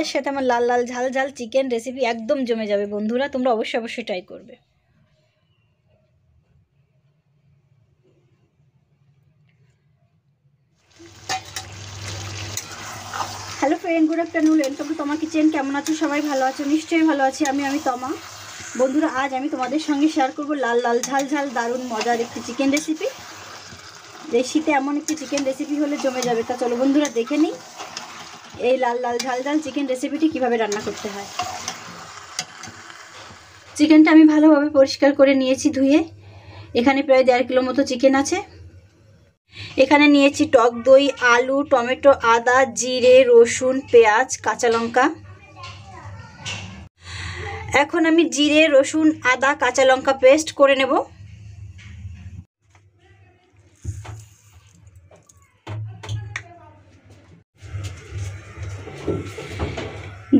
ভাতের সাথে আমার লাল লাল ঝাল ঝাল চিকেন রেসিপি একদম জমে যাবে বন্ধুরা, তোমরা অবশ্যই অবশ্যই ট্রাই করবে। Hello friend, good afternoon, welcome to তমা কিচেন। কেমন আছো সবাই? ভালো আছো? নিশ্চয়ই ভালো আছি। আমি তমা। বন্ধুরা, আজ আমি তোমাদের সঙ্গে শেয়ার করব লাল লাল ঝাল ঝাল দারুণ মজার একটি চিকেন রেসিপি। এই শীতে এমন একটি চিকেন রেসিপি হলে জমে যাবে। তা চলো বন্ধুরা দেখে নিই এই লাল লাল ঝাল ঝাল চিকেন রেসিপিটি কিভাবে রান্না করতে হয়। চিকেনটা আমি ভালোভাবে পরিষ্কার করে নিয়েছি ধুয়ে। এখানে প্রায় 1.5 কিলো মতো চিকেন আছে। এখানে নিয়েছি টক দই, আলু, টমেটো, আদা, জিরে, রসুন, পেঁয়াজ, কাঁচা লঙ্কা। এখন আমি জিরে, রসুন, আদা, কাঁচা লঙ্কা পেস্ট করে নেব।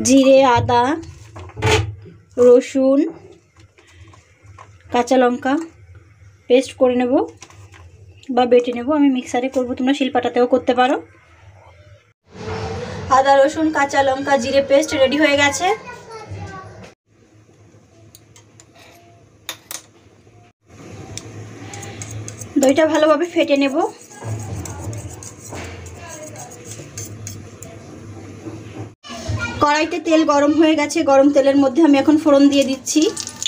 জিরে, আদা, রসুন, কাঁচা লঙ্কা পেস্ট করে নেব বা বেটে নেব। আমি মিক্সারে করব, তোমরা শিলপাটাতেও করতে পারো। আদা, রসুন, কাঁচা লঙ্কা, জিরে পেস্ট রেডি হয়ে গেছে। দইটা ভালোভাবে ফেটে নেব। কড়াইতে তেল গরম হয়ে গেছে। গরম তেলের মধ্যে আমি এখন ফোড়ন দিয়ে দিচ্ছি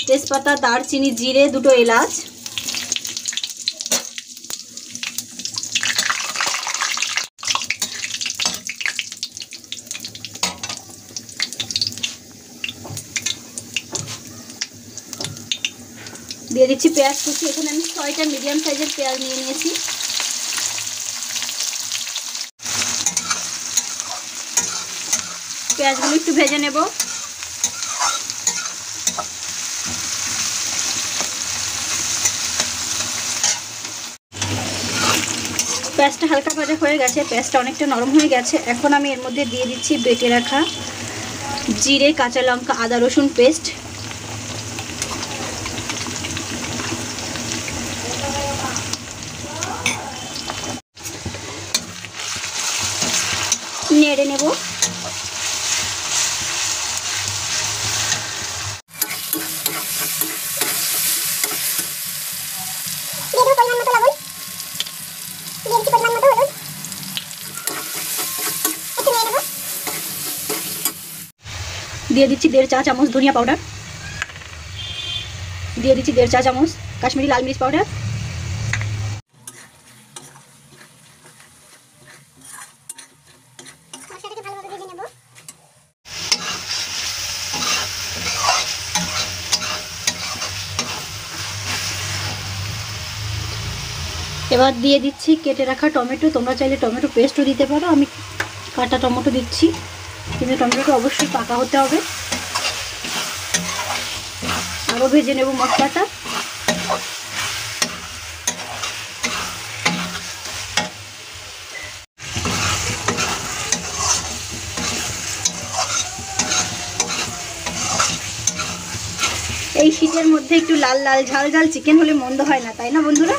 তেজপাতা, দারচিনি, জিরে, 2টো এলাচ। দিয়ে দিচ্ছি পেঁয়াজ কুচি। এখানে আমি 6টা মিডিয়াম সাইজের পেঁয়াজ নিয়ে নিয়েছি। পেঁয়াজগুলো একটু ভেজে নেব। পেঁয়াজটা হালকা ভাজা হয়ে গেছে, পেঁয়াজটা অনেকটা নরম হয়ে গেছে। এখন আমি এর মধ্যে দিয়ে দিচ্ছি বেটে রাখা জিরে, কাঁচা লঙ্কা, আদা, রসুন পেস্ট। নেড়ে নেব। দিয়ে দিচ্ছি 1.5 চা চামচ ধনিয়া পাউডার। দিয়ে দিচ্ছি 1.5 চা চামচ কাশ্মীরি লাল মির্চ পাউডার। এবার দিয়ে দিচ্ছি কেটে রাখা টমেটো। তোমরা চাইলে টমেটো পেস্টও দিতে পারো, আমি কাটা টমেটো দিচ্ছি, কিন্তু টমেটোটা অবশ্যই পাকা হতে হবে। আরও ভেজে নেব মশলাটা। এই শীতের মধ্যে একটু লাল লাল ঝাল ঝাল চিকেন হলে মন্দ হয় না, তাই না বন্ধুরা?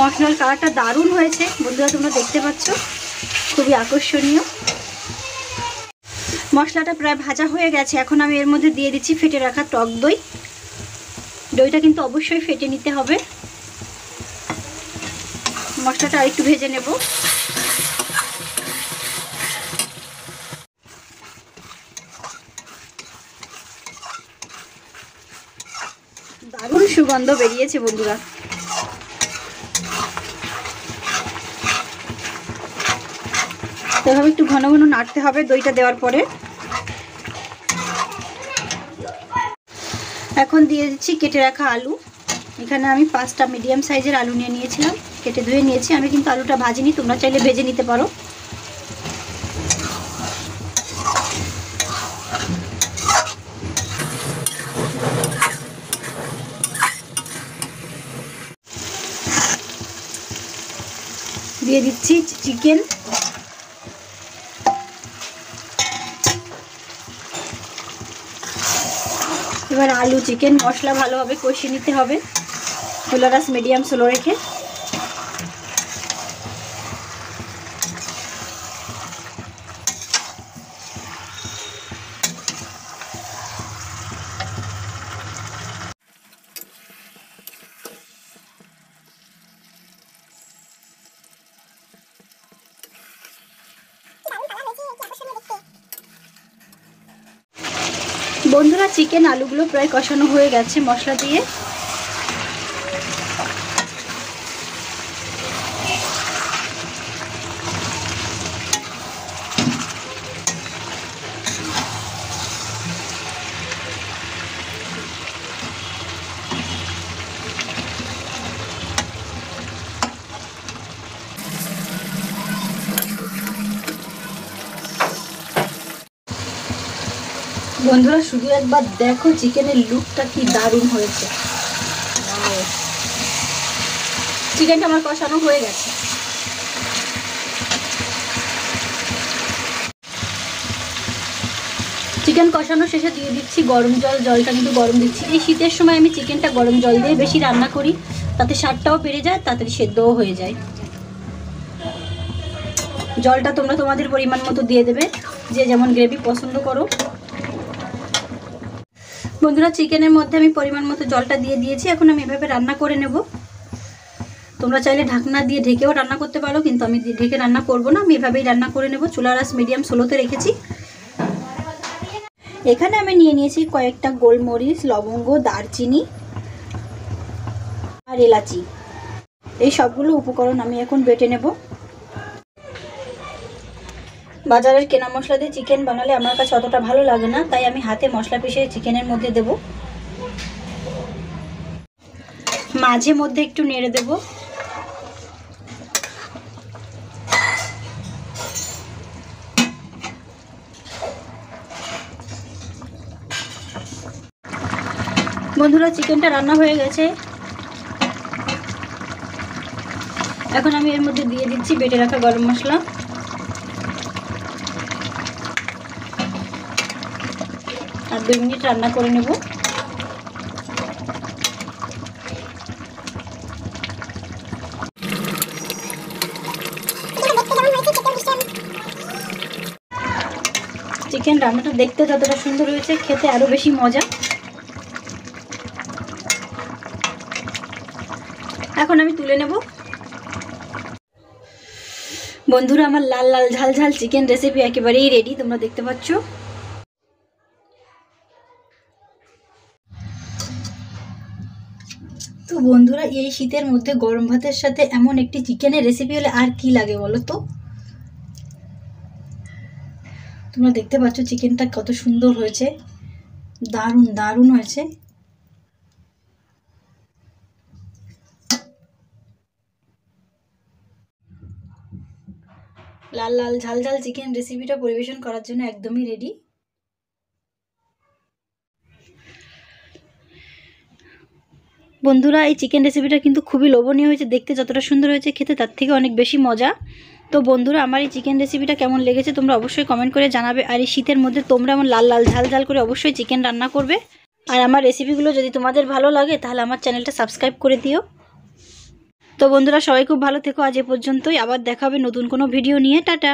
মশলার কালারটা দারুণ হয়েছে বন্ধুরা, তোমরা দেখতে পাচ্ছ, খুবই আকর্ষণীয়। মশলাটা প্রায় ভাজা হয়ে গেছে। এখন আমি এর মধ্যে দিয়ে দিচ্ছি ফেটে রাখা টক দই। দইটা কিন্তু অবশ্যই ফেটে নিতে হবে। মশলাটা আরেকটু ভেজে নেব। দারুণ সুগন্ধ বেরিয়েছে বন্ধুরা। এভাবে একটু ঘন ঘন নাড়তে হবে দইটা দেওয়ার পরে। এখন দিয়ে দিচ্ছি কেটে রাখা আলু। এখানে আমি 5টা মিডিয়াম সাইজের আলু নিয়ে নিয়েছিলাম, কেটে ধুয়ে নিয়েছি। আমি কিন্তু আলুটা ভাজিনি, তোমরা চাইলে ভেজে নিতে পারো। দিয়ে দিচ্ছি চিকেন। এবার আলু, চিকেন, মশলা ভালোভাবে কষিয়ে নিতে হবে, চুলার আঁচ মিডিয়াম স্লো রেখে। বন্ধুরা চিকেন আলুগুলো প্রায় কষানো হয়ে গেছে মশলা দিয়ে। বন্ধুরা শুধু একবার দেখো চিকেনের লুকটা কি দারুণ হয়েছে। চিকেনটা আমার কষানো হয়ে গেছে। চিকেন কষানো শেষে দিয়ে দিচ্ছি গরম জল। জলটা কিন্তু গরম দিচ্ছি। এই শীতের সময় আমি চিকেনটা গরম জল দিয়ে বেশি রান্না করি, তাতে স্বাদটাও বেড়ে যায়, তাড়াতাড়ি সেদ্ধও হয়ে যায়। জলটা তোমরা তোমাদের পরিমাণ মতো দিয়ে দেবে, যে যেমন গ্রেভি পছন্দ করো। বন্ধুরা চিকেনের মধ্যে আমি পরিমাণ মতো জলটা দিয়ে দিয়েছি। এখন আমি এভাবে রান্না করে নেব। তোমরা চাইলে ঢাকনা দিয়ে ঢেকেও রান্না করতে পারো, কিন্তু আমি ঢেকে রান্না করব না, আমি এভাবেই রান্না করে নেব। চুলার আঁচ মিডিয়াম স্লোতে রেখেছি। এখানে আমি নিয়ে নিয়েছি কয়েকটা গোলমরিচ, লবঙ্গ, দারচিনি আর এলাচি। এই সবগুলো উপকরণ আমি এখন বেটে নেব। বাজারের কেনা মশলা দিয়ে চিকেন বানালে আমার কাছে অতটা ভালো লাগে না, তাই আমি হাতে মশলা পিষে চিকেনের মধ্যে দেব। মাঝে মধ্যে একটু নেড়ে দেব। বন্ধুরা চিকেনটা রান্না হয়ে গেছে। এখন আমি এর মধ্যে দিয়ে দিচ্ছি বেটে রাখা গরম মশলা। আর 2 মিনিট রান্না করে নেব। চিকেন রান্নাটা দেখতে যতটা সুন্দর হয়েছে, খেতে আরো বেশি মজা। এখন আমি তুলে নেব। বন্ধুরা আমার লাল লাল ঝাল ঝাল চিকেন রেসিপি একেবারেই রেডি, তোমরা দেখতে পাচ্ছ। তো বন্ধুরা এই শীতের মধ্যে গরম ভাতের সাথে এমন একটি চিকেনের রেসিপি হলে আর কি লাগে বলো তো। তোমরা দেখতে পাচ্ছ চিকেনটা কত সুন্দর হয়েছে, দারুণ দারুণ হয়েছে। লাল লাল ঝাল ঝাল চিকেন রেসিপিটা পরিবেশন করার জন্য একদমই রেডি। বন্ধুরা এই চিকেন রেসিপিটা কিন্তু খুবই লোভনীয় হয়েছে, দেখতে যতটা সুন্দর হয়েছে খেতে তার থেকে অনেক বেশি মজা। তো বন্ধুরা আমার এই চিকেন রেসিপিটা কেমন লেগেছে তোমরা অবশ্যই কমেন্ট করে জানাবে। আর এই শীতের মধ্যে তোমরা আমার লাল লাল ঝাল ঝাল করে অবশ্যই চিকেন রান্না করবে। আর আমার রেসিপিগুলো যদি তোমাদের ভালো লাগে তাহলে আমার চ্যানেলটা সাবস্ক্রাইব করে দিও। তো বন্ধুরা সবাই খুব ভালো থেকো। আজ এ পর্যন্তই, আবার দেখা হবে নতুন কোনো ভিডিও নিয়ে। টাটা।